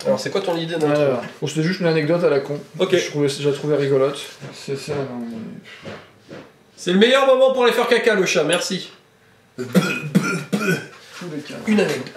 Alors c'est quoi ton idée d'intro? Bon, c'était juste une anecdote à la con. Ok. Je la trouvais rigolote. C'est ça, non mais... C'est le meilleur moment pour aller faire caca, le chat, merci. Une anecdote.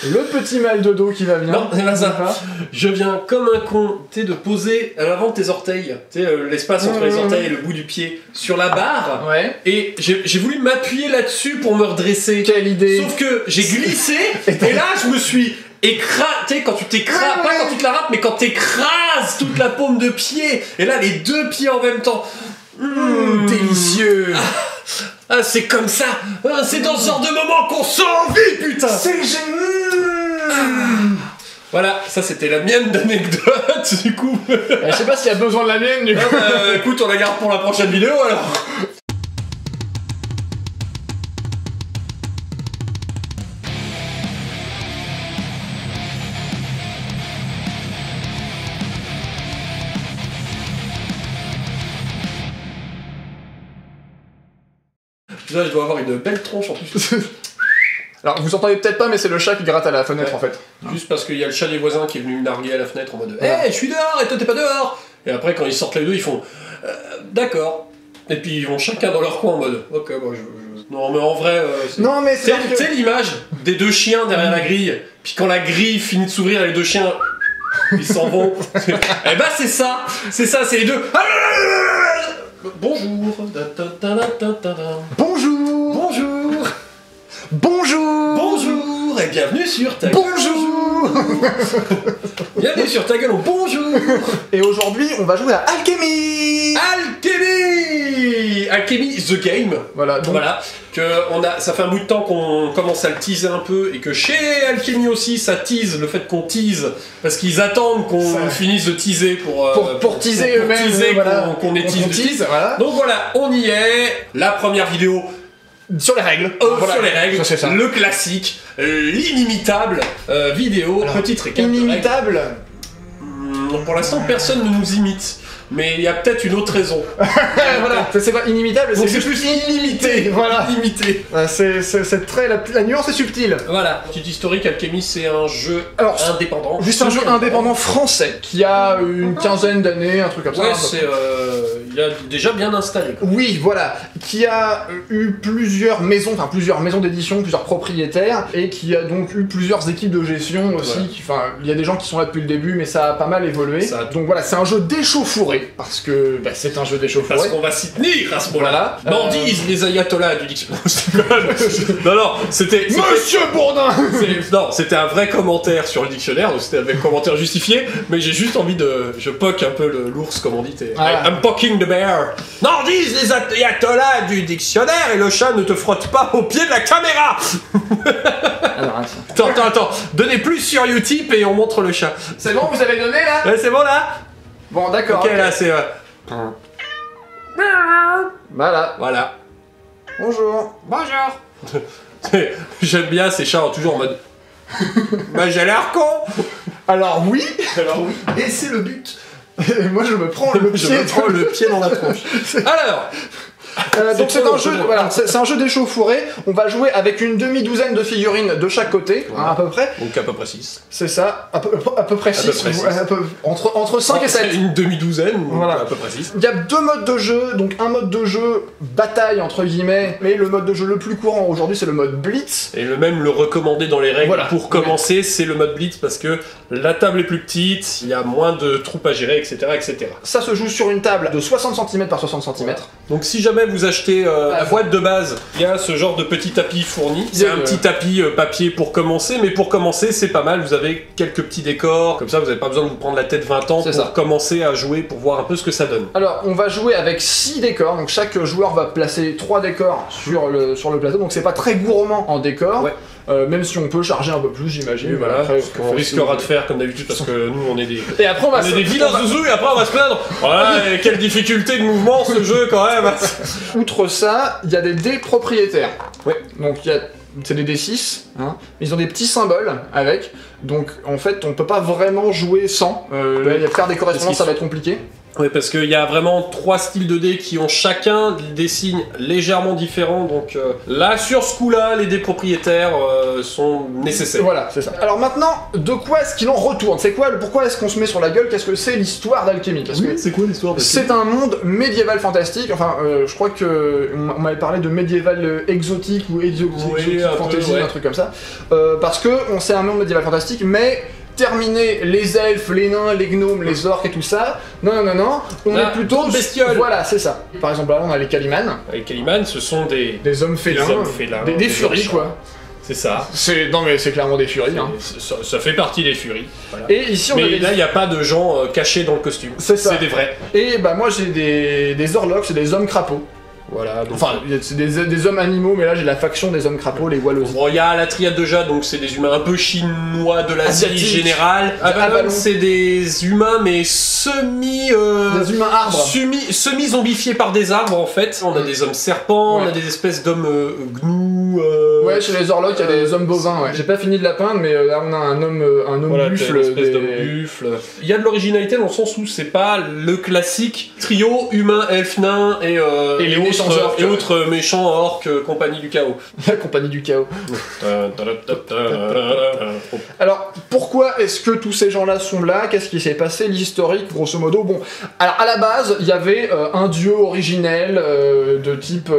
Le petit mal de dos qui va venir. Non, c'est pas ça. Je viens comme un con, tu sais, de poser à l'avant de tes orteils, tu sais, l'espace entre les orteils et le bout du pied, sur la barre. Ouais. Et j'ai voulu m'appuyer là-dessus pour me redresser. Quelle idée. Sauf que j'ai glissé, et là je me suis écrasé, tu sais, quand tu t'écrases, pas quand tu te la râpes, mais quand t'écrases toute la paume de pied, et là les deux pieds en même temps. Délicieux. Ah, c'est comme ça. Ah, c'est dans ce genre de moment qu'on sent envie, putain. C'est génial. Voilà, ça c'était la mienne d'anecdote, du coup. Je sais pas s'il y a besoin de la mienne, du coup. Écoute, on la garde pour la prochaine vidéo, alors. Là, je dois avoir une belle tronche en plus. Alors, vous entendez peut-être pas, mais c'est le chat qui gratte à la fenêtre, en fait. Juste parce qu'il y a le chat des voisins qui est venu me narguer à la fenêtre en mode hey, je suis dehors et toi t'es pas dehors. Et après, quand ils sortent les deux, ils font d'accord. Et puis ils vont chacun dans leur coin en mode ok, moi Non, mais en vrai. Non, mais c'est. Tu sais l'image des deux chiens derrière la grille, puis quand la grille finit de s'ouvrir, les deux chiens. Ils s'en vont. Eh ben c'est ça, c'est les deux. Bonjour. Bonjour. Bonjour. Bonjour. Bonjour et bienvenue sur ta Bonjour. Bienvenue sur ta gueule. Bonjour. Et aujourd'hui, on va jouer à Alchemy. Alchemy the Game. Voilà. Donc... Voilà. Ça fait un bout de temps qu'on commence à le teaser un peu et que chez Alchemy aussi ça tease le fait qu'on tease parce qu'ils attendent qu'on finisse de teaser pour teaser eux-mêmes, voilà. qu'on ait tease. Voilà. Donc voilà, on y est. La première vidéo sur les règles. Sur les règles, ça. Le classique, l'inimitable vidéo. Alors, petite récap. Inimitable. Pour l'instant, personne ne nous imite. Mais il y a peut-être une autre raison. Voilà, c'est pas inimitable, c'est plus illimité. Voilà. Illimité. C'est très... La nuance est subtile. Voilà. Petit historique, Alchemy, c'est un jeu indépendant. Juste un jeu indépendant français qui a une quinzaine d'années, un truc comme ça. Ouais, il a déjà bien installé. Quoi. Oui, voilà. Qui a eu plusieurs maisons d'édition, plusieurs propriétaires, et qui a donc eu plusieurs équipes de gestion aussi. Voilà. Il y a des gens qui sont là depuis le début, mais ça a pas mal évolué. Donc voilà, c'est un jeu d'échauffourée. Parce que c'est un jeu d'échauffourée. Parce qu'on va s'y tenir à ce moment-là. Voilà. Disent les ayatollahs du dictionnaire. non, c'était... Monsieur Bourdin. Non, c'était un vrai commentaire sur le dictionnaire, donc c'était un commentaire justifié, mais j'ai juste envie de... Je poque un peu l'ours, comme on dit. I'm poking the bear. Non, disent les ayatollahs du dictionnaire, et le chat ne te frotte pas au pied de la caméra. Alors, attends. Donnez plus sur Utip et on montre le chat. C'est bon, vous avez donné là? Ouais, c'est bon là? Bon, d'accord. Ok, là c'est... Voilà. Bonjour. J'aime bien ces chats toujours en mode... Bah j'ai l'air con. Alors oui. Et c'est le but. Moi je me prends le pied dans la tronche. Alors... donc c'est un jeu, voilà, c'est un jeu d'échauffourée. On va jouer avec une demi-douzaine de figurines de chaque côté, voilà. À peu près. Donc à peu près 6. C'est ça, à peu près 6. Entre 5 et 7. Une demi-douzaine, voilà. À peu près 6. Il y a deux modes de jeu, donc un mode de jeu bataille entre guillemets, mais le mode de jeu le plus courant aujourd'hui c'est le mode Blitz. Et le recommandé dans les règles pour commencer, c'est le mode Blitz parce que la table est plus petite, il y a moins de troupes à gérer, etc. Ça se joue sur une table de 60 cm par 60 cm. Voilà. Donc si jamais vous achetez la boîte de base, il y a ce genre de petit tapis fourni. C'est un petit tapis papier pour commencer, mais pour commencer c'est pas mal, vous avez quelques petits décors, comme ça vous n'avez pas besoin de vous prendre la tête 20 ans pour commencer à jouer, pour voir un peu ce que ça donne. Alors on va jouer avec 6 décors, donc chaque joueur va placer 3 décors sur le plateau, donc c'est pas très gourmand en décors. Ouais. Même si on peut charger un peu plus, j'imagine. Voilà, on risquera de faire comme d'habitude parce que nous on est des... Et après on est des vilains zouzous et après on va se plaindre. Voilà, et quelle difficulté de mouvement ce jeu quand même. Outre ça, il y a des dés propriétaires. Ouais. Donc c'est des D6, hein, mais ils ont des petits symboles avec, donc en fait on peut pas vraiment jouer sans, faire des correspondances ça va être compliqué. Oui, parce qu'il y a vraiment 3 styles de dés qui ont chacun des signes légèrement différents, donc là, sur ce coup-là, les dés propriétaires sont nécessaires. Voilà, c'est ça. Alors maintenant, de quoi est-ce qu'il en retourne? C'est quoi, pourquoi est-ce qu'on se met sur la gueule? Qu'est-ce que c'est l'histoire d'Alchemy? C'est quoi l'histoire d'Alchemy? C'est un monde médiéval fantastique, enfin, je crois que on m'avait parlé de médiéval exotique ou exotique fantasy, un truc comme ça, parce que c'est un monde médiéval fantastique, mais terminer les elfes, les nains, les gnomes, les orques et tout ça. Non, on est plutôt bestioles. Voilà, c'est ça. Par exemple, là, on a les Calimans. Les Calimans, ce sont des hommes félins, des furies, quoi. C'est ça. Non, mais c'est clairement des furies. Hein. Ça fait partie des furies. Voilà. Et ici, mais là, il n'y a pas de gens cachés dans le costume. C'est ça. C'est des vrais. Et bah, moi, j'ai des orlocs, c'est des hommes crapauds. Voilà, donc enfin, c'est des hommes animaux, mais là j'ai la faction des hommes crapauds, les Wallosies. Bon, il y a la triade de Jade, donc c'est des humains un peu chinois de l'Asie générale. Avalon, c'est des humains, mais des humains arbres. Semi-zombifiés par des arbres en fait. On a des hommes serpents, on a des espèces d'hommes gnous. Ouais, chez les Orlocs, il y a des hommes bovins, ouais. J'ai pas fini de la peindre, mais là on a un homme voilà, buffle. Une espèce d'homme buffle. Il y a de l'originalité dans le sens où c'est pas le classique trio humain, elfe, nain et les autres méchants orques, compagnie du chaos. La compagnie du chaos. Alors, pourquoi est-ce que tous ces gens-là sont là? Qu'est-ce qui s'est passé? L'historique, grosso modo. Bon, alors à la base, il y avait un dieu originel de type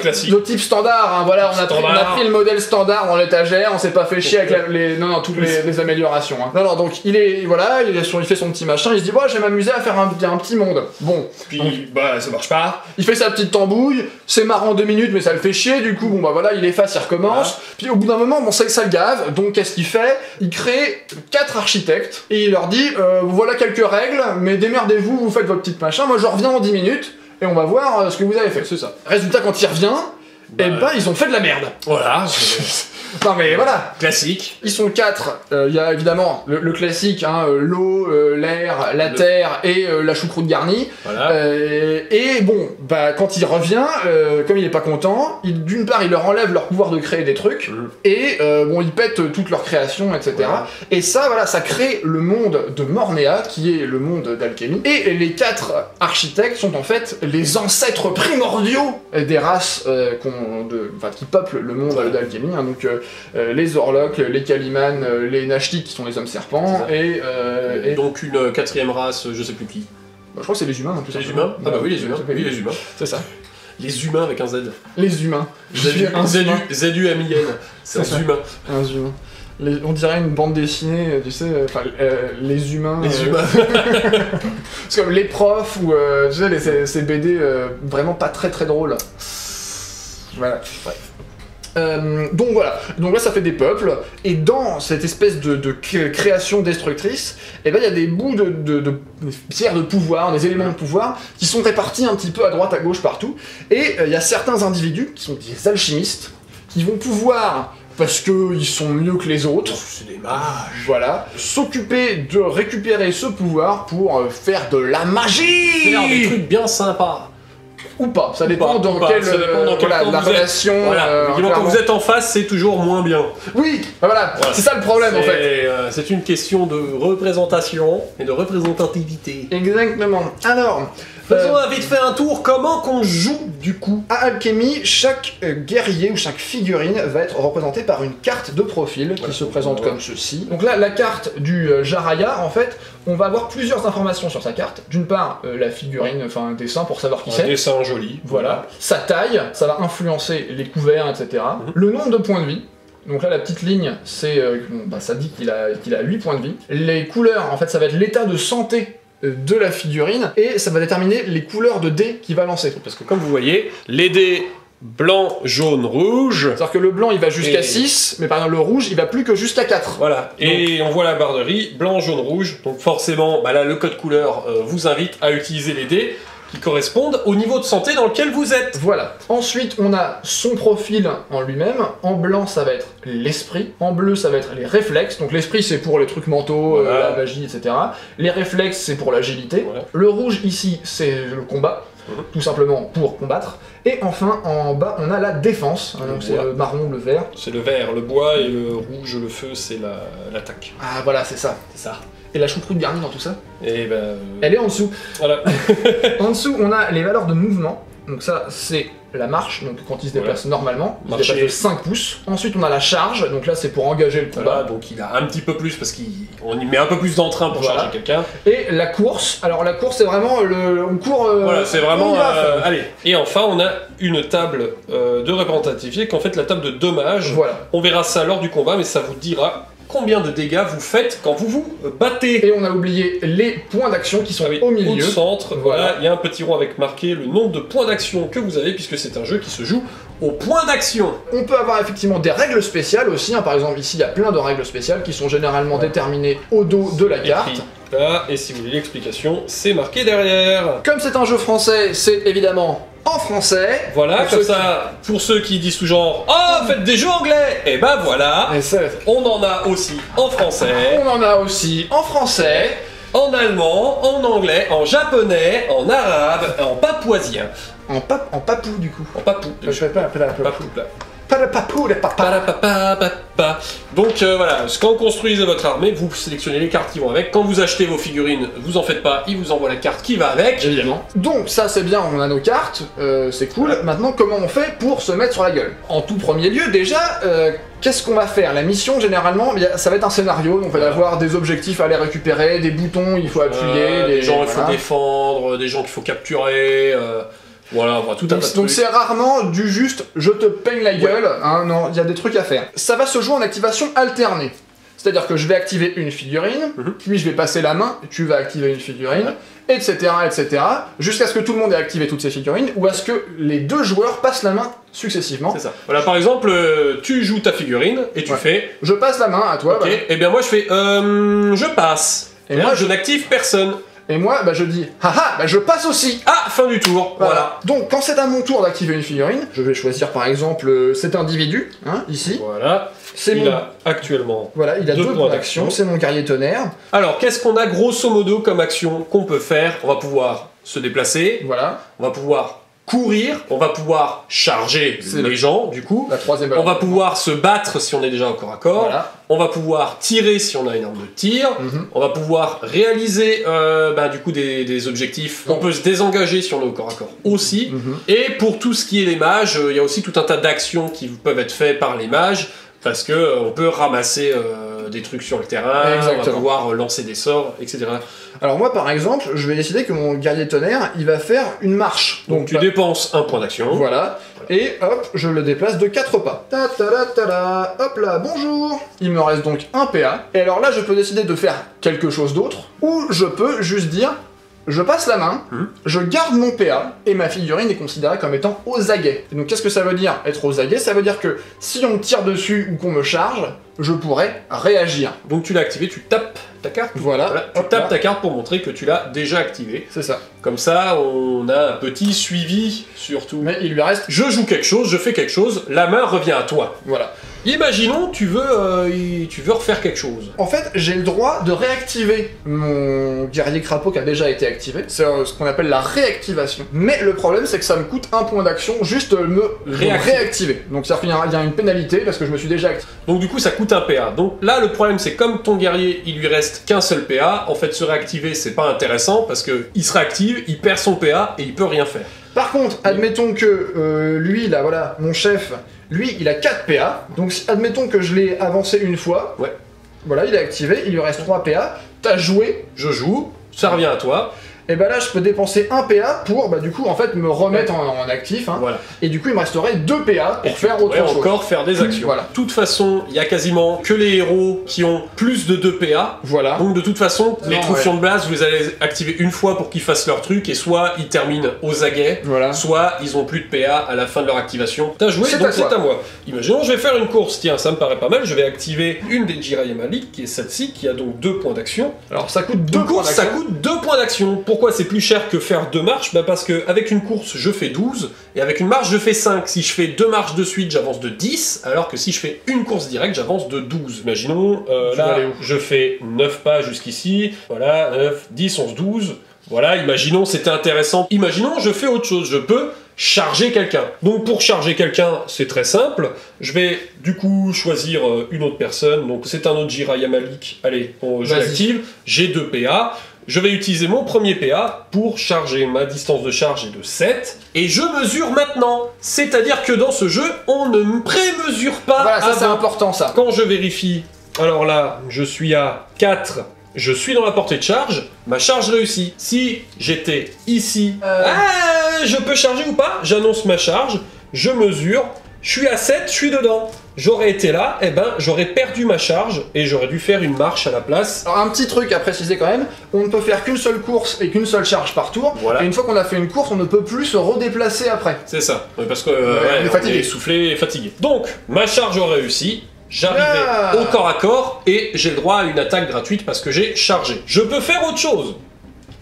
classique. De type standard. Hein, voilà, on a pris le modèle standard dans l'étagère. On s'est pas fait chier avec toutes les améliorations. Hein. Non, donc il fait son petit machin. Il se dit, bon, je vais m'amuser à faire un petit monde. Bon, puis ça marche pas. Il fait sa petite tambouille. C'est marrant 2 minutes, mais ça le fait chier. Du coup, bon bah voilà, il efface, il recommence. Voilà. Puis au bout d'un moment, bon, ça le gave. Donc qu'est-ce qu'il fait? Il crée 4 architectes et il leur dit, voilà quelques règles, mais démerdez-vous, vous faites votre petite machin. Moi, je reviens en 10 minutes et on va voir ce que vous avez fait. C'est ça. Résultat, quand il revient, ils ont fait de la merde. Voilà. Non mais voilà. Classique. Ils sont 4. Il y a évidemment le classique, hein, l'eau, l'air, la terre et la choucroute garnie. Voilà. Et bon, bah quand il revient, comme il est pas content, d'une part il leur enlève leur pouvoir de créer des trucs et bon il pète toute leur création, etc. Voilà. Et ça, voilà, ça crée le monde de Mornéa qui est le monde d'Alchemy. Et les 4 architectes sont en fait les ancêtres primordiaux des races qui peuplent le monde d'Alchemy. Hein, donc les Orlocs, les Calimans, les Nashtik qui sont les hommes serpents, et donc une 4e race, je sais plus qui. Bah, je crois que c'est les humains en plus. Les humains? Ah bah oui, les humains. Oui, les humains. C'est ça. Les humains avec un Z. Les humains. ZU Amien. C'est un humain. Un humain. On dirait une bande dessinée, tu sais, les humains. Les humains. C'est comme les profs ou tu sais, ces BD vraiment pas très très drôles. Voilà. Ouais. Donc voilà, donc là ça fait des peuples, et dans cette espèce de création destructrice, et ben il y a des bouts de pierres de pouvoir, des éléments de pouvoir, qui sont répartis un petit peu à droite à gauche partout, et il y a certains individus, qui sont des alchimistes, qui vont pouvoir, parce qu'ils sont mieux que les autres, c'est des mages, voilà, s'occuper de récupérer ce pouvoir pour faire de la magie, faire des trucs bien sympas. Ou pas, ça dépend dans quelle la relation. Voilà, quand vous êtes en face, c'est toujours moins bien. Oui, voilà. C'est ça le problème en fait. C'est une question de représentation et de représentativité. Exactement. Alors, faisons vite fait un tour, comment qu'on joue du coup? À Alchemy, chaque guerrier ou chaque figurine va être représentée par une carte de profil qui se présente comme ceci. Donc là, la carte du Jaraya, en fait, on va avoir plusieurs informations sur sa carte. D'une part, la figurine, enfin un dessin pour savoir qui c'est. Un dessin joli. Voilà. Sa taille, ça va influencer les couverts, etc. Le nombre de points de vie. Donc là, la petite ligne, c'est, ça dit qu'il a 8 points de vie. Les couleurs, en fait, ça va être l'état de santé de la figurine, et ça va déterminer les couleurs de dés qu'il va lancer. Parce que comme vous voyez, les dés blanc, jaune, rouge... C'est-à-dire que le blanc, il va jusqu'à 6, mais par exemple le rouge, il va plus que jusqu'à 4. Voilà, et on voit la barre de riz, blanc, jaune, rouge, donc forcément, là, le code couleur vous invite à utiliser les dés qui correspondent au niveau de santé dans lequel vous êtes. Voilà. Ensuite, on a son profil en lui-même. En blanc, ça va être l'esprit. En bleu, ça va être les réflexes. Donc l'esprit, c'est pour les trucs mentaux, la magie, etc. Les réflexes, c'est pour l'agilité. Voilà. Le rouge, ici, c'est le combat. tout simplement pour combattre. Et enfin, en bas, on a la défense, hein, donc c'est le marron, le vert. C'est le vert, le bois, et le rouge, le feu, c'est l'attaque. Ah voilà, c'est ça. C'est ça. Et la choucroute garnie dans tout ça, Et ben... elle est en dessous. Voilà. En dessous, on a les valeurs de mouvement. Donc ça, c'est la marche, donc quand il se déplace normalement, il se déplace de 5 pouces. Ensuite, on a la charge, donc là, c'est pour engager le combat. Voilà, donc il a un petit peu plus, parce qu'on y met un peu plus d'entrain pour charger quelqu'un. Et la course, alors la course, c'est vraiment on court... voilà, c'est vraiment... allez. Et enfin, on a une table de représentativité, qu'en fait, la table de dommages. Voilà. On verra ça lors du combat, mais ça vous dira combien de dégâts vous faites quand vous vous battez. Et on a oublié les points d'action qui sont au milieu. Au centre, voilà, il y a un petit rond avec marqué le nombre de points d'action que vous avez, puisque c'est un jeu qui se joue au point d'action. On peut avoir effectivement des règles spéciales aussi, hein. Par exemple ici il y a plein de règles spéciales qui sont généralement déterminées au dos de la carte. Là, et si vous voulez l'explication, c'est marqué derrière. Comme c'est un jeu français, c'est évidemment en français. Voilà, comme ça, pour ceux qui disent tout genre « Oh, faites des jeux anglais !» Et ben voilà, on en a aussi en français. On en a aussi en français. En allemand, en anglais, en japonais, en arabe, en papouasien. En papou du coup. En papou. Je fais pas papou. Pas le papou, le papa. Donc voilà, quand vous construisez votre armée, vous sélectionnez les cartes qui vont avec. Quand vous achetez vos figurines, vous en faites pas, ils vous envoient la carte qui va avec. Évidemment. Donc ça c'est bien, on a nos cartes, c'est cool. Maintenant comment on fait pour se mettre sur la gueule? En tout premier lieu déjà, qu'est-ce qu'on va faire? La mission généralement, ça va être un scénario, donc on va avoir des objectifs à aller récupérer, des boutons il faut appuyer, des gens il faut défendre, des gens qu'il faut capturer. Voilà, tout un tas de trucs. Donc c'est rarement du juste je te peigne la gueule, hein, non, il y a des trucs à faire. Ça va se jouer en activation alternée. C'est-à-dire que je vais activer une figurine, puis je vais passer la main, tu vas activer une figurine, etc., etc., jusqu'à ce que tout le monde ait activé toutes ces figurines, ou à ce que les deux joueurs passent la main successivement. C'est ça. Voilà, par exemple, tu joues ta figurine, et tu fais... Je passe la main à toi. Ok, voilà. Et bien moi je fais... je passe. Et moi je n'active personne. Et moi, je dis, haha, je passe aussi. Ah, fin du tour, voilà. Donc, quand c'est à mon tour d'activer une figurine, je vais choisir par exemple cet individu, hein, ici. Voilà. Il a actuellement voilà, il a 2 points d'action, c'est mon guerrier tonnerre. Alors, qu'est-ce qu'on a grosso modo comme action qu'on peut faire? On va pouvoir se déplacer. Voilà. On va pouvoir courir, on va pouvoir charger les gens, du coup. La troisième on va pouvoir se battre si on est déjà au corps à corps. Voilà. On va pouvoir tirer si on a une arme de tir. On va pouvoir réaliser du coup des objectifs. On peut se désengager si on est au corps à corps aussi. Et pour tout ce qui est les mages, il y a aussi tout un tas d'actions qui peuvent être faites par les mages. Parce que on peut ramasser des trucs sur le terrain, on va pouvoir lancer des sorts, etc. Alors moi par exemple, je vais décider que mon guerrier tonnerre, il va faire une marche. Donc tu dépenses un point d'action. Voilà. Et hop, je le déplace de 4 pas. Hop là, bonjour. Il me reste donc un PA. Et alors là, je peux décider de faire quelque chose d'autre, ou je peux juste dire... Je passe la main, je garde mon PA, et ma figurine est considérée comme étant aux aguets. Et donc qu'est-ce que ça veut dire, être aux aguets? Ça veut dire que si on me tire dessus ou qu'on me charge, je pourrais réagir. Donc tu l'as activé, tu tapes ta carte. Voilà. Tu tapes ta carte pour montrer que tu l'as déjà activé. C'est ça. Comme ça, on a un petit suivi, surtout. Mais il lui reste... Je joue quelque chose, je fais quelque chose, la main revient à toi. Voilà. Imaginons, tu veux refaire quelque chose. En fait, j'ai le droit de réactiver mon guerrier crapaud qui a déjà été activé. C'est ce qu'on appelle la réactivation. Mais le problème, c'est que ça me coûte un point d'action juste me réactiver. Donc c'est-à-dire qu'il y a une pénalité parce que je me suis déjà activé. Donc du coup, ça coûte un PA. Donc là, le problème, c'est comme ton guerrier, il lui reste qu'un seul PA, en fait, se réactiver, c'est pas intéressant parce que il se réactive, il perd son PA et il peut rien faire. Par contre, admettons que lui, là, voilà, mon chef... Lui, il a 4 PA, donc admettons que je l'ai avancé une fois. Ouais. Voilà, il est activé, il lui reste 3 PA. T'as joué. Je joue, ça revient à toi. Et bah là, je peux dépenser un PA pour, du coup, en fait, me remettre en actif. Hein. Voilà. Et du coup, il me resterait 2 PA pour faire autre chose. Encore faire des actions. Voilà. De toute façon, il y a quasiment que les héros qui ont plus de 2 PA. Voilà. Donc de toute façon, les troufions de base, vous les allez activer une fois pour qu'ils fassent leur truc, et soit ils terminent aux aguets, soit ils ont plus de PA à la fin de leur activation. T'as joué, donc c'est à moi. Imaginons, je vais faire une course. Tiens, ça me paraît pas mal. Je vais activer une des Jiraiya Malik, qui est celle-ci, qui a donc 2 points d'action. Alors ça coûte 2 points d'action. Ça coûte 2 points d'action. Pourquoi c'est plus cher que faire 2 marches? Parce qu'avec une course, je fais 12, et avec une marche, je fais 5. Si je fais 2 marches de suite, j'avance de 10, alors que si je fais une course directe, j'avance de 12. Imaginons, là, je fais 9 pas jusqu'ici, voilà, 9, 10, 11, 12. Voilà, imaginons c'était intéressant. Imaginons je fais autre chose, je peux charger quelqu'un. Donc pour charger quelqu'un, c'est très simple. Je vais du coup choisir une autre personne. Donc c'est un autre Jiraiya Malik. Allez, je l'active. J'ai 2 PA. Je vais utiliser mon premier PA pour charger. Ma distance de charge est de 7. Et je mesure maintenant. C'est-à-dire que dans ce jeu, on ne me pré-mesure pas. Voilà, ça c'est important ça. Quand je vérifie, alors là, je suis à 4. Je suis dans la portée de charge, ma charge réussit. Si j'étais ici, je peux charger ou pas? J'annonce ma charge, je mesure, je suis à 7, je suis dedans. J'aurais été là, et ben j'aurais perdu ma charge et j'aurais dû faire une marche à la place. Alors un petit truc à préciser quand même, on ne peut faire qu'une seule course et qu'une seule charge par tour. Voilà. Et une fois qu'on a fait une course, on ne peut plus se redéplacer après. C'est ça, parce que on est fatigué, essoufflé et fatigué. Donc ma charge aurait réussi. J'arrivais au corps à corps et j'ai le droit à une attaque gratuite parce que j'ai chargé. Je peux faire autre chose.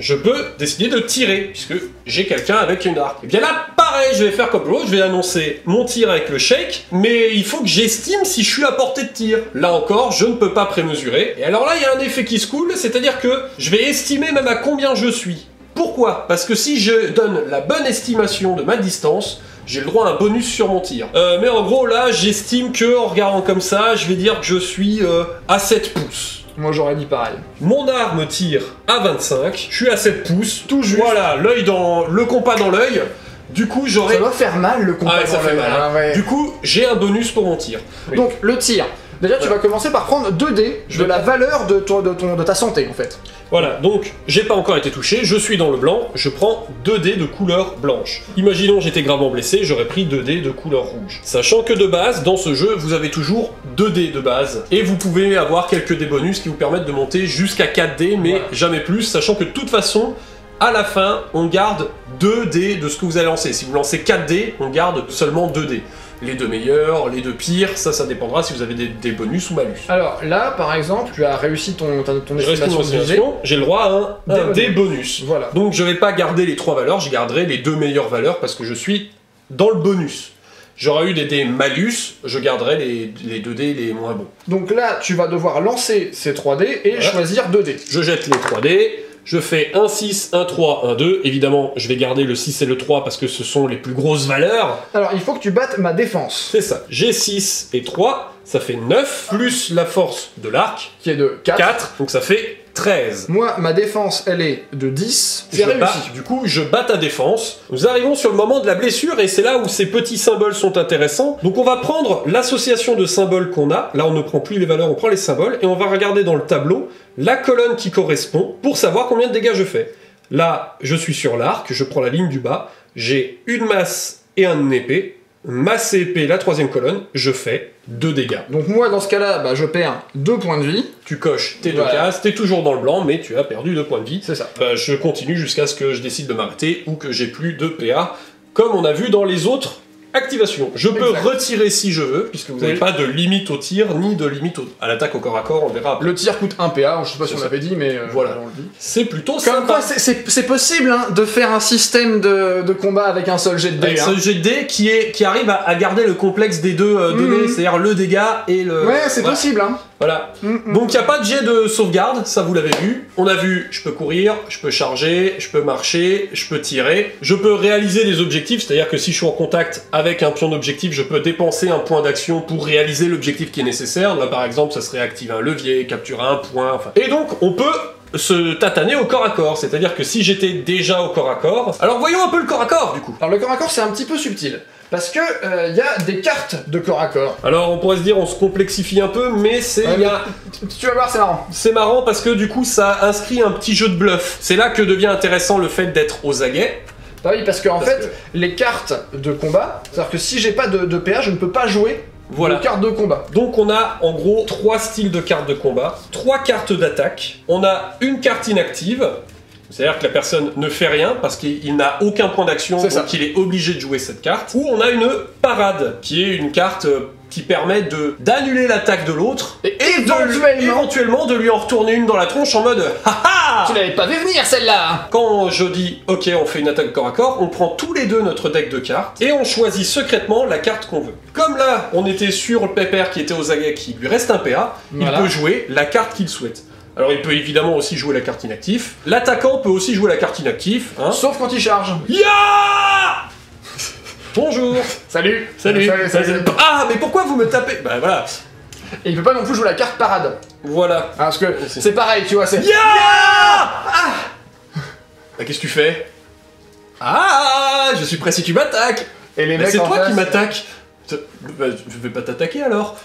Je peux décider de tirer puisque j'ai quelqu'un avec une arc. Et bien là, pareil, je vais faire comme l'autre, je vais annoncer mon tir avec le shake, mais il faut que j'estime si je suis à portée de tir. Là encore, je ne peux pas prémesurer. Et alors là, il y a un effet qui se coule, c'est-à-dire que je vais estimer même à combien je suis. Pourquoi? Parce que si je donne la bonne estimation de ma distance, j'ai le droit à un bonus sur mon tir. Mais en gros, là, j'estime que, en regardant comme ça, je vais dire que je suis à 7 pouces. Moi, j'aurais dit pareil. Mon arme tire à 25, je suis à 7 pouces, tout juste. Voilà, l'œil dans... le compas dans l'œil. Du coup, j'aurais... Ça doit faire mal, le compas dans ça fait mal. Hein. Ouais. Du coup, j'ai un bonus pour mon tir. Oui. Donc, le tir. Déjà, tu vas commencer par prendre 2 dés de la valeur de ta santé, en fait. Voilà, donc j'ai pas encore été touché, je suis dans le blanc, je prends 2 dés de couleur blanche. Imaginons j'étais gravement blessé, j'aurais pris 2 dés de couleur rouge. Sachant que de base, dans ce jeu, vous avez toujours 2 dés de base. Et vous pouvez avoir quelques dés bonus qui vous permettent de monter jusqu'à 4 dés, mais jamais plus, sachant que de toute façon, à la fin, on garde 2 dés de ce que vous allez lancer. Si vous lancez 4 dés, on garde seulement 2 dés. Les 2 meilleurs, les 2 pires, ça dépendra si vous avez des bonus ou malus. Alors là, par exemple, tu as réussi ton estimation, j'ai le droit à un dé bonus. Voilà. Donc je vais pas garder les 3 valeurs, je garderai les 2 meilleures valeurs parce que je suis dans le bonus. J'aurais eu des dés malus, je garderai les 2 dés les moins bons. Donc là, tu vas devoir lancer ces 3 dés et choisir 2 dés. Je jette les 3 dés. Je fais 1 6, 1 3, 1 2. Évidemment, je vais garder le 6 et le 3 parce que ce sont les plus grosses valeurs. Alors, il faut que tu battes ma défense. C'est ça. J'ai 6 et 3, ça fait 9, plus la force de l'arc, qui est de 4. Donc ça fait 13. Moi, ma défense, elle est de 10. C'est réussi. Du coup, je bats ta défense. Nous arrivons sur le moment de la blessure et c'est là où ces petits symboles sont intéressants. Donc on va prendre l'association de symboles qu'on a. Là, on ne prend plus les valeurs, on prend les symboles. Et on va regarder dans le tableau la colonne qui correspond pour savoir combien de dégâts je fais. Là, je suis sur l'arc, je prends la ligne du bas. J'ai une masse et un épée. Masse et épée, la 3e colonne, je fais 2 dégâts. Donc moi, dans ce cas-là, je perds 2 points de vie. Tu coches tes 2 cases, t'es toujours dans le blanc, mais tu as perdu 2 points de vie. C'est ça. Je continue jusqu'à ce que je décide de m'arrêter ou que j'ai plus de PA, comme on a vu dans les autres activations. Je peux retirer si je veux, puisque vous n'avez pas de limite au tir, ni de limite à l'attaque au corps à corps, on verra après. Le tir coûte 1 PA, je sais pas si on l'avait dit, mais voilà. on le dit. C'est plutôt comme sympa. quoi, c'est possible de faire un système de combat avec un seul jet de dés. Avec un seul jet de dés qui arrive à garder le complexe des deux donnés, c'est-à-dire le dégât et le... Ouais, c'est possible, hein. Voilà. Donc il n'y a pas de jet de sauvegarde, ça vous l'avez vu. On a vu, je peux courir, je peux charger, je peux marcher, je peux tirer. Je peux réaliser des objectifs, c'est-à-dire que si je suis en contact avec un pion d'objectif, je peux dépenser un point d'action pour réaliser l'objectif qui est nécessaire. Là par exemple, ça serait activer un levier, capturer un point, enfin... Et donc on peut se tataner au corps à corps, c'est-à-dire que si j'étais déjà au corps à corps... Alors voyons un peu le corps à corps du coup. Alors le corps à corps c'est un petit peu subtil. Parce que y a des cartes de corps à corps. Alors on pourrait se dire on se complexifie un peu, mais c'est... Tu vas voir, c'est marrant. C'est marrant parce que du coup ça inscrit un petit jeu de bluff. C'est là que devient intéressant le fait d'être aux aguets. Ah oui, parce qu'en fait, les cartes de combat, c'est-à-dire que si j'ai pas de PA, je ne peux pas jouer de cartes de combat. Donc on a en gros 3 styles de cartes de combat, 3 cartes d'attaque, on a une carte inactive. C'est-à-dire que la personne ne fait rien parce qu'il n'a aucun point d'action, donc il est obligé de jouer cette carte. Ou on a une parade, qui est une carte qui permet d'annuler l'attaque de l'autre et éventuellement de lui en retourner une dans la tronche en mode haha. Tu l'avais pas vu venir celle-là. Quand je dis ok, on fait une attaque corps à corps, on prend tous les deux notre deck de cartes et on choisit secrètement la carte qu'on veut. Comme là, on était sur le pépère qui était aux aguets, qui lui reste un PA, il peut jouer la carte qu'il souhaite. Alors il peut évidemment aussi jouer la carte inactif. L'attaquant peut aussi jouer la carte inactif. Hein. Sauf quand il charge. Ya Bonjour. Salut. Salut. Ah, mais pourquoi vous me tapez? Bah voilà. Et il peut pas non plus jouer la carte parade. Voilà. Ah, parce que c'est pareil, tu vois, c'est... Ya Ah bah qu'est-ce que tu fais? Ah, je suis prêt si tu m'attaques. Et les mecs c'est en toi face... qui m'attaques. Bah, je vais pas t'attaquer alors.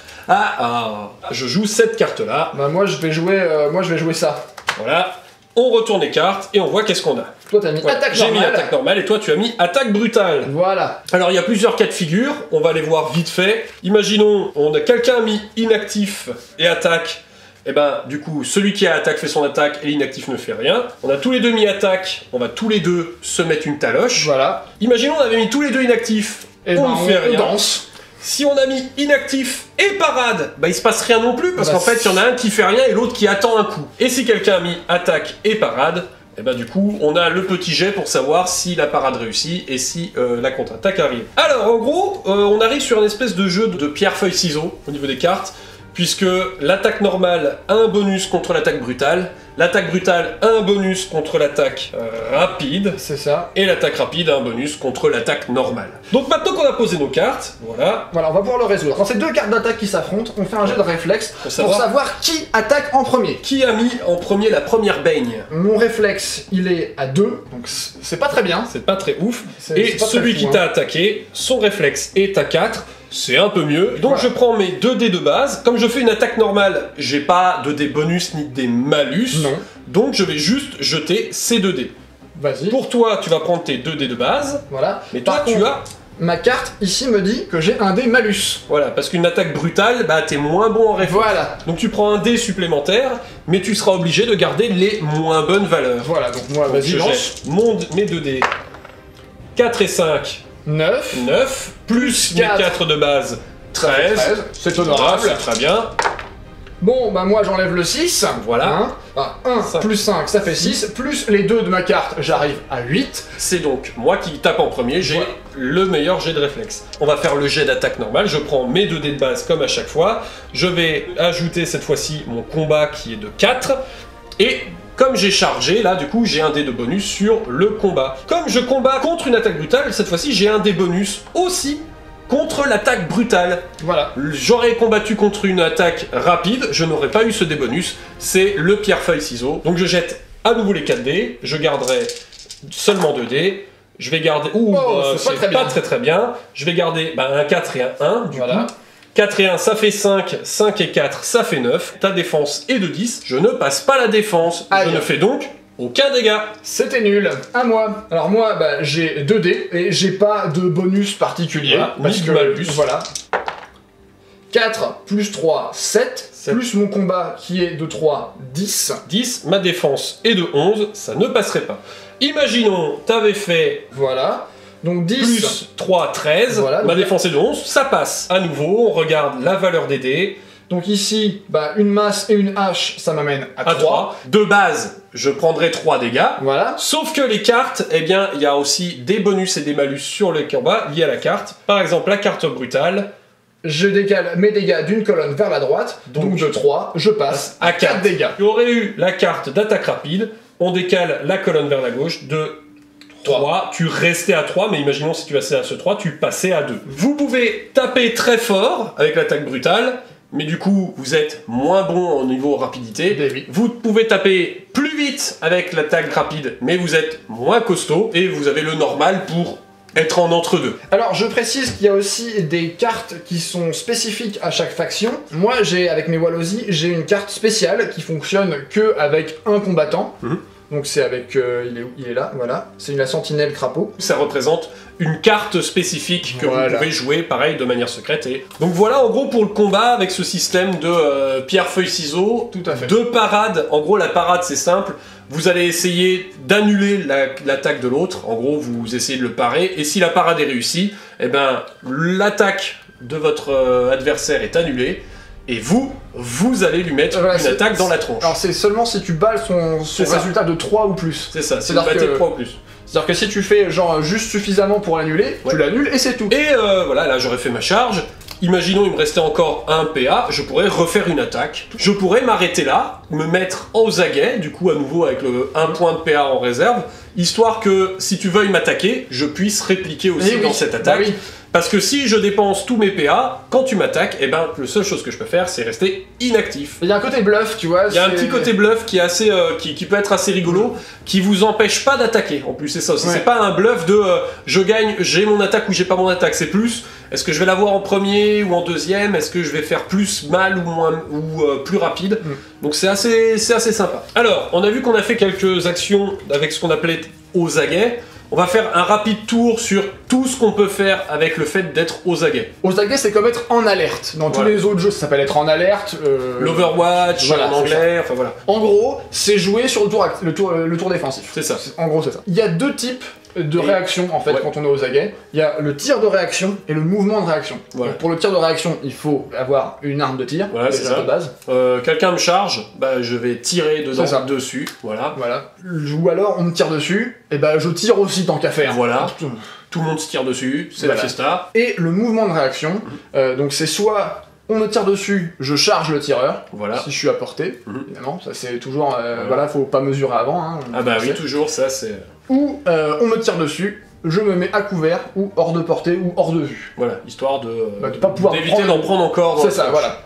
Je joue cette carte-là. Bah moi je vais jouer ça. Voilà. On retourne les cartes et on voit qu'est-ce qu'on a. Toi t'as mis attaque J'ai normale. mis attaque normale et toi tu as mis attaque brutale. Voilà. Alors il y a plusieurs cas de figure, on va les voir vite fait. Imaginons, quelqu'un a mis inactif et attaque. Et ben du coup, celui qui a attaque fait son attaque et l'inactif ne fait rien. On a tous les deux mis attaque, on va tous les deux se mettre une taloche. Voilà. Imaginons on avait mis tous les deux inactifs, Et on ben, ne fait rien. danse. Si on a mis inactif et parade, bah il se passe rien non plus parce Bah, qu'en fait il y en a un qui fait rien et l'autre qui attend un coup. Et si quelqu'un a mis attaque et parade, et bah du coup on a le petit jet pour savoir si la parade réussit et si la contre-attaque arrive. Alors en gros, on arrive sur une espèce de jeu de pierre-feuille-ciseaux au niveau des cartes, puisque l'attaque normale a un bonus contre l'attaque brutale, l'attaque brutale a un bonus contre l'attaque rapide, C'est ça. et l'attaque rapide a un bonus contre l'attaque normale. Donc maintenant qu'on a posé nos cartes, voilà, Voilà, on va pouvoir le résoudre. Quand c'est deux cartes d'attaque qui s'affrontent, on fait un jet de réflexe pour savoir- savoir qui attaque en premier. qui a mis en premier la première baigne? Mon réflexe, il est à 2, donc c'est pas très bien. C'est pas très ouf. C'est Et pas très celui fou, qui hein. t'a attaqué, son réflexe est à 4. C'est un peu mieux. Donc Voilà. je prends mes 2 dés de base. Comme je fais une attaque normale, j'ai pas de dés bonus ni de dés malus. Non. Donc je vais juste jeter ces 2 dés. Vas-y. Pour toi, tu vas prendre tes 2 dés de base. Voilà. Mais toi, Par tu contre, as... ma carte ici me dit que j'ai un dé malus. Voilà, parce qu'une attaque brutale, bah t'es moins bon en réflexe. Voilà. Donc tu prends un dé supplémentaire, mais tu seras obligé de garder les moins bonnes valeurs. Voilà, donc moi, Donc vas-y, je lance. jette mes 2 dés. 4 et 5, 9. 9, plus mes 4. 4 de base, 13. 13. C'est Voilà, honorable. c'est très bien. Bon, bah moi j'enlève le 6. Voilà. 1 5. plus 5, ça fait 6. Plus les 2 de ma carte, j'arrive à 8. C'est donc moi qui tape en premier, j'ai le meilleur jet de réflexe. On va faire le jet d'attaque normal, je prends mes 2 dés de base comme à chaque fois, je vais ajouter cette fois-ci mon combat qui est de 4, et comme j'ai chargé, là du coup j'ai un dé de bonus sur le combat. Comme je combats contre une attaque brutale, cette fois-ci j'ai un dé bonus aussi contre l'attaque brutale. Voilà. J'aurais combattu contre une attaque rapide, je n'aurais pas eu ce dé bonus, c'est le pierre-feuille-ciseau. Donc je jette à nouveau les 4 dés, je garderai seulement 2 dés, je vais garder... Ouh, c'est c'est pas très bien. Je vais garder un 4 et un 1, du Voilà. coup. 4 et 1, ça fait 5, 5 et 4, ça fait 9. Ta défense est de 10, je ne passe pas la défense, Aïe. je ne fais donc aucun dégât. C'était nul. À moi. Alors moi, bah, j'ai 2 dés et j'ai pas de bonus particulier. Voilà, parce ni de que, malus. voilà. 4 plus 3, 7. 7. Plus mon combat qui est de 3, 10. 10, ma défense est de 11, ça ne passerait pas. Imaginons, t'avais fait Voilà. Donc 10. plus 3, 13, Voilà, ma donc- défense est de 11, ça passe. À nouveau, on regarde la valeur des dés, Donc ici, bah, une masse et une hache, ça m'amène à 3. à 3. De base, je prendrai 3 dégâts. Voilà. Sauf que les cartes, eh bien, il y a aussi des bonus et des malus sur les combats liés à la carte. Par exemple, la carte brutale, Je décale mes dégâts d'une colonne vers la droite. Donc de 3, je passe à 4 dégâts. Tu aurais eu la carte d'attaque rapide, on décale la colonne vers la gauche de 3, tu restais à 3, mais imaginons si tu restais à ce 3, tu passais à 2. Vous pouvez taper très fort avec l'attaque brutale, mais du coup, vous êtes moins bon au niveau rapidité. Eh oui. Vous pouvez taper plus vite avec l'attaque rapide, mais vous êtes moins costaud, et vous avez le normal pour être en entre-deux. Alors je précise qu'il y a aussi des cartes qui sont spécifiques à chaque faction. Moi j'ai, avec mes Walosi, j'ai une carte spéciale qui fonctionne que avec un combattant. Mhm. Donc c'est avec... il est là, voilà. C'est la sentinelle crapaud. Ça représente une carte spécifique que Voilà. vous pouvez jouer, pareil, de manière secrète. Et... Donc voilà, en gros, pour le combat, avec ce système de pierre-feuille-ciseau, Tout à fait. deux parades. En gros, la parade, c'est simple. Vous allez essayer d'annuler l'attaque de l'autre. En gros, vous essayez de le parer. Et si la parade est réussie, eh ben, l'attaque de votre adversaire est annulée. Et vous allez lui mettre Voilà, une attaque dans la tronche. Alors c'est seulement si tu bats son C'est ça. résultat de 3 ou plus. C'est ça, c'est une C'est-à-dire bataille que- 3 ou plus. C'est-à-dire que si tu fais genre juste suffisamment pour l'annuler, Ouais. tu l'annules et c'est tout. Et voilà, là j'aurais fait ma charge. imaginons il me restait encore un PA, je pourrais refaire une attaque. Je pourrais m'arrêter là, me mettre aux aguets, du coup à nouveau avec le 1 point de PA en réserve, histoire que si tu veuilles m'attaquer, je puisse répliquer aussi dans cette attaque. Parce que si je dépense tous mes PA, quand tu m'attaques, eh ben, la seule chose que je peux faire, c'est rester inactif. Il y a un côté bluff, tu vois. Il y a un petit côté bluff qui est assez, qui peut être assez rigolo, qui vous empêche pas d'attaquer. En plus, c'est ça aussi. C'est pas un bluff de je gagne, j'ai mon attaque ou j'ai pas mon attaque. C'est plus, est-ce que je vais l'avoir en premier ou en deuxième? Est-ce que je vais faire plus mal ou moins ou plus rapide? Donc c'est assez sympa. Alors, on a vu qu'on a fait quelques actions avec ce qu'on appelait aux aguets. On va faire un rapide tour sur tout ce qu'on peut faire avec le fait d'être aux aguets. Aux aguets, c'est comme être en alerte. Dans tous les autres jeux, ça s'appelle être en alerte. L'Overwatch, en anglais, enfin voilà. En gros, c'est jouer sur le tour défensif. C'est ça. En gros, c'est ça. Il y a deux types de réaction en fait quand on est aux aguets. Il y a le tir de réaction et le mouvement de réaction. Donc, pour le tir de réaction, il faut avoir une arme de tir, c'est ça de base. Quelqu'un me charge, bah je vais tirer dessus, voilà. Ou alors on me tire dessus, et bah je tire aussi tant qu'à faire. Voilà. Tout le monde se tire dessus, c'est la fiesta. Et le mouvement de réaction, donc c'est soit on me tire dessus, je charge le tireur, si je suis à portée, évidemment, ça c'est toujours, voilà, faut pas mesurer avant. Hein, ah bah oui, toujours, ça c'est... Ou on me tire dessus, je me mets à couvert, ou hors de portée, ou hors de vue. Voilà, histoire de pas pouvoir d'éviter d'en prendre encore. C'est ça, voilà.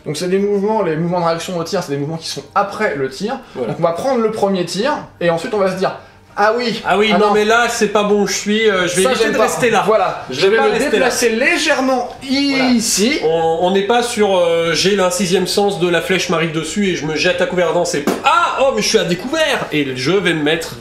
Donc c'est des mouvements, les mouvements de réaction au tir, c'est des mouvements qui sont après le tir. Donc on va prendre le premier tir, et ensuite on va se dire... Ah oui, non mais là c'est pas bon, je vais éviter de rester là. Voilà, je vais me déplacer légèrement ici. On n'est pas sur j'ai l'insixième sens de la flèche m'arrive dessus et je me jette à couvert dans c'est mais je suis à découvert et je vais me mettre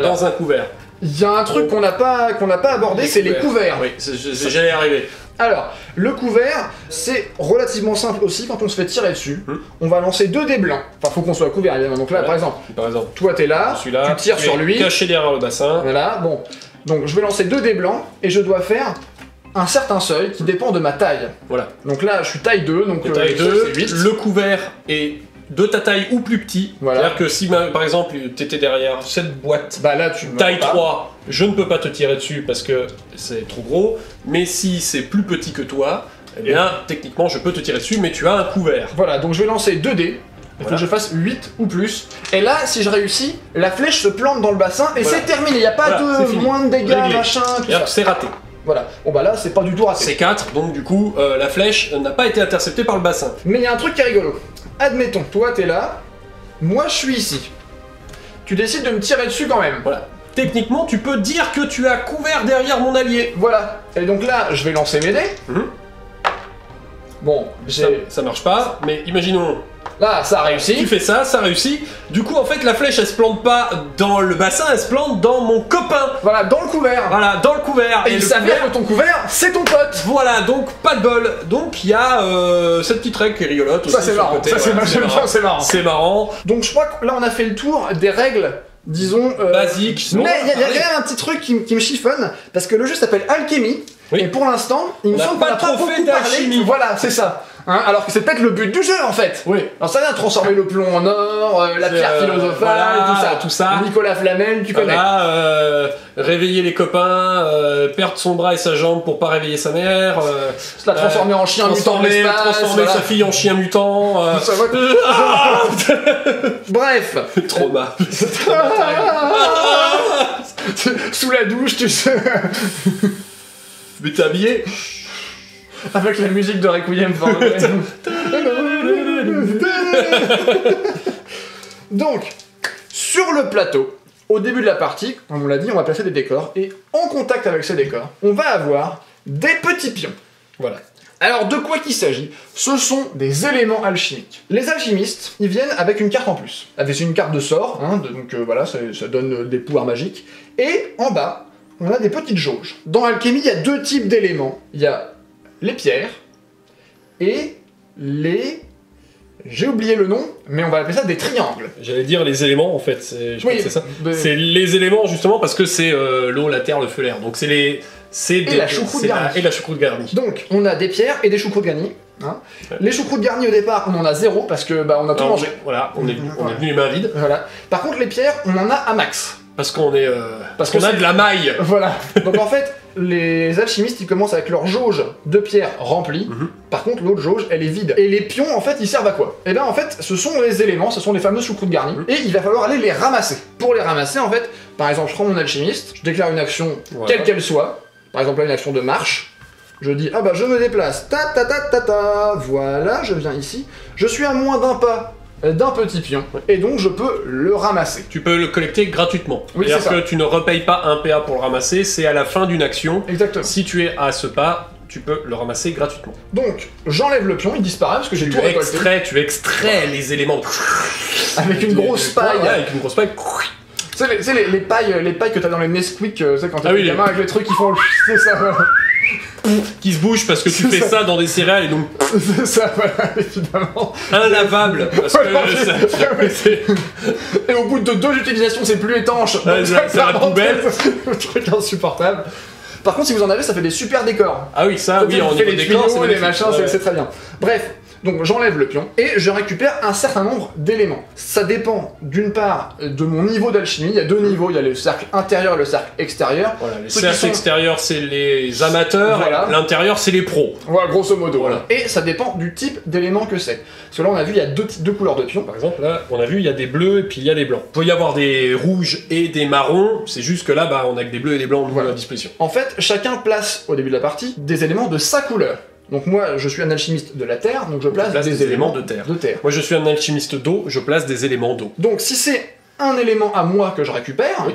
dans un couvert. Il y a un truc qu'on n'a pas abordé, c'est les couverts. Oui, j'allais y arriver. Alors, le couvert, c'est relativement simple aussi quand on se fait tirer dessus. On va lancer 2 dés blancs. Enfin, faut qu'on soit à couvert évidemment. Donc là, par exemple, toi t'es là, tu tires sur lui. Caché derrière le bassin. Voilà, bon. Donc je vais lancer 2 dés blancs et je dois faire un certain seuil qui dépend de ma taille. Voilà. Donc là, je suis taille 2, donc taille 2, 8. Le couvert est de ta taille ou plus petit. C'est-à-dire que si par exemple t'étais derrière cette boîte, bah là tu taille 3, je ne peux pas te tirer dessus parce que c'est trop gros, mais si c'est plus petit que toi, eh bien techniquement je peux te tirer dessus, mais tu as un couvert. Voilà, donc je vais lancer 2 dés, il faut que je fasse 8 ou plus, et là si je réussis, la flèche se plante dans le bassin et c'est terminé, il n'y a pas de moins de dégâts, machin, tout ça. C'est raté. Voilà, bon bah là c'est pas du tout raté. C'est 4, donc du coup la flèche n'a pas été interceptée par le bassin. Mais il y a un truc qui est rigolo. Admettons, toi t'es là, moi je suis ici. Tu décides de me tirer dessus quand même. Voilà. Techniquement, tu peux dire que tu as couvert derrière mon allié. Voilà. Et donc là, je vais lancer mes dés. Bon, ça marche pas, mais imaginons... Là, ça a réussi. Tu fais ça, ça réussit. Du coup, en fait, la flèche, elle se plante pas dans le bassin, elle se plante dans mon copain. Voilà, dans le couvert. Voilà, dans le couvert. Et il s'avère que ton couvert, c'est ton pote. Voilà, donc pas de bol. Donc il y a cette petite règle qui est rigolote aussi. Ça c'est marrant, c'est marrant. C'est marrant. Donc je crois que là on a fait le tour des règles, disons... basiques. Mais il y a quand même un petit truc qui me chiffonne, parce que le jeu s'appelle Alchemy, et pour l'instant, il me semble qu'on n'a pas beaucoup parlé. Voilà, c'est ça. Hein, alors que c'est peut-être le but du jeu en fait. Oui. Alors ça vient transformer le plomb en or, la pierre philosophale, tout ça. Nicolas Flamel, tu connais. Réveiller les copains, perdre son bras et sa jambe pour pas réveiller sa mère. Se la transformer en chien mutant en espace. Transformer sa fille en chien mutant. Bref. Trauma. Sous la douche, tu sais. Mais t'es habillé. Avec la musique de Requiem for a Dream. Donc, sur le plateau, au début de la partie, comme on l'a dit, on va placer des décors, et en contact avec ces décors, on va avoir des petits pions. Voilà. Alors, de quoi qu'il s'agit? Ce sont des éléments alchimiques. Les alchimistes, ils viennent avec une carte en plus. Avec une carte de sort, hein, donc voilà, ça donne des pouvoirs magiques. Et en bas, on a des petites jauges. Dans Alchemy, il y a 2 types d'éléments. Il y a les pierres et les... J'ai oublié le nom, mais on va appeler ça des triangles. J'allais dire les éléments en fait, je crois que c'est ça. C'est les éléments justement parce que c'est l'eau, la terre, le feu, l'air. Donc c'est les... Et la choucroute garnie. Et la choucroute garnie. Donc on a des pierres et des choucroutes garnies. Hein. Les choucroutes garnies au départ, on en a 0 parce que on a tout mangé. Voilà, on est venu les mains vides. Voilà. Par contre les pierres, on en a à max. Parce qu'on est... parce qu'on a de la maille. Voilà. Donc en fait, les alchimistes, ils commencent avec leur jauge de pierre remplie. Par contre, l'autre jauge, elle est vide. Et les pions, en fait, ils servent à quoi? Et bien, en fait, ce sont les éléments, ce sont les fameuses choucroutes garnies. Et il va falloir aller les ramasser. Pour les ramasser, en fait, par exemple, je prends mon alchimiste, je déclare une action, quelle qu'elle soit. Par exemple, là, une action de marche. Je dis, ah bah, je me déplace. Ta ta ta ta ta. Voilà, je viens ici. Je suis à moins d'un pas d'un petit pion, et donc je peux le ramasser. Tu peux le collecter gratuitement. Oui, c'est-à-dire que tu ne repayes pas un PA pour le ramasser, c'est à la fin d'une action. Exactement. Si tu es à ce pas, tu peux le ramasser gratuitement. Donc, j'enlève le pion, il disparaît parce que j'ai tout récolté. Tu extrais les éléments. Avec une grosse paille. Ouais, avec une grosse paille. Tu sais, les pailles que t'as dans les Nesquik, tu sais, quand t'es gamin, avec les trucs qui font... C'est ça, voilà. Qui se bouge parce que tu fais ça dans des céréales et donc... C'est ça, voilà, évidemment. Inlavable, parce que... Et au bout de 2 utilisations, c'est plus étanche. Ouais, c'est la poubelle. Le truc insupportable. Par contre, si vous en avez, ça fait des super décors. Ah oui, ça, oui, on fait les tuyaux, les machins, c'est très bien. Bref, donc j'enlève le pion et je récupère un certain nombre d'éléments. Ça dépend d'une part de mon niveau d'alchimie. Il y a 2 niveaux, il y a le cercle intérieur et le cercle extérieur. Voilà, les cercles extérieurs, c'est les amateurs, voilà. L'intérieur, c'est les pros. Voilà, grosso modo. Voilà. Et ça dépend du type d'élément que c'est. Parce que là, on a vu, il y a deux couleurs de pions. Par exemple, là, on a vu, il y a des bleus et puis il y a des blancs. Il peut y avoir des rouges et des marrons, c'est juste que là, bah, on a que des bleus et des blancs à la disposition. En fait, chacun place, au début de la partie, des éléments de sa couleur. Donc moi, je suis un alchimiste de la terre, donc je place des éléments de terre. Moi, je suis un alchimiste d'eau, je place des éléments d'eau. Donc si c'est un élément à moi que je récupère,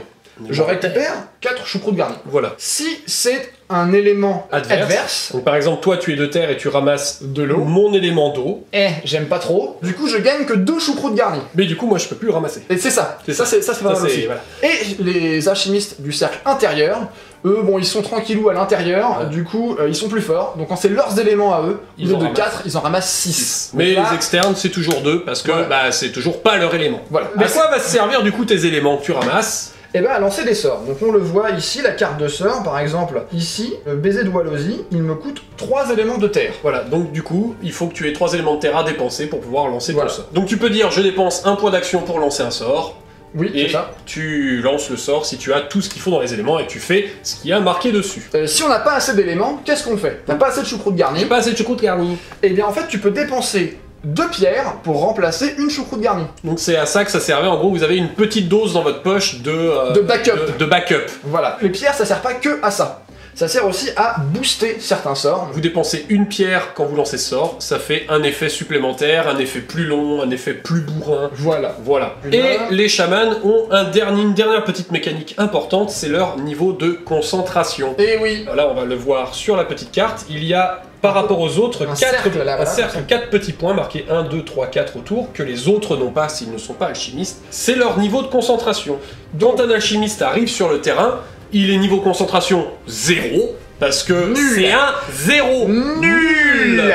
je récupère 4 choucroutes garnies. Voilà. Si c'est un élément adverse... Donc par exemple, toi, tu es de terre et tu ramasses de l'eau, mon élément d'eau. J'aime pas trop. Du coup, je gagne que 2 choucroutes garnies. Mais du coup, moi, je peux plus le ramasser. Et c'est ça. Ça, c'est pas mal aussi. Voilà. Et les alchimistes du cercle intérieur... Eux, bon, ils sont tranquillous à l'intérieur, du coup, ils sont plus forts. Donc quand c'est leurs éléments à eux, au lieu de 4, ils en ramassent 6. Mais là, les externes, c'est toujours 2, parce que bah, c'est toujours pas leur élément. Voilà. À quoi va se servir du coup tes éléments que tu ramasses? Et ben à lancer des sorts. Donc on le voit ici, la carte de sort, par exemple, ici, le baiser de Wallosie, il me coûte 3 éléments de terre. Voilà, donc du coup, il faut que tu aies 3 éléments de terre à dépenser pour pouvoir lancer ton sort. Donc tu peux dire, je dépense 1 point d'action pour lancer un sort. Oui, c'est ça. Tu lances le sort si tu as tout ce qu'il faut dans les éléments et tu fais ce qu'il y a marqué dessus. Si on n'a pas assez d'éléments, qu'est-ce qu'on fait? T'as pas assez de choucroute garnie. J'ai pas assez de choucroute garnie. Et bien en fait, tu peux dépenser 2 pierres pour remplacer une choucroute garnie. Donc c'est à ça que ça servait. En gros, vous avez une petite dose dans votre poche de backup. De backup. Voilà. Les pierres, ça sert pas que à ça. Ça sert aussi à booster certains sorts. Vous dépensez une pierre quand vous lancez ce sort, ça fait un effet supplémentaire, un effet plus long, un effet plus bourrin. Voilà. Et les chamans ont une dernière petite mécanique importante, c'est leur niveau de concentration. Et oui. Là, on va le voir sur la petite carte. Il y a, par rapport aux autres, 4 petits points marqués 1, 2, 3, 4 autour, que les autres n'ont pas s'ils ne sont pas alchimistes. C'est leur niveau de concentration. Quand un alchimiste arrive sur le terrain, il est niveau concentration 0, parce que c'est un 0. Nul.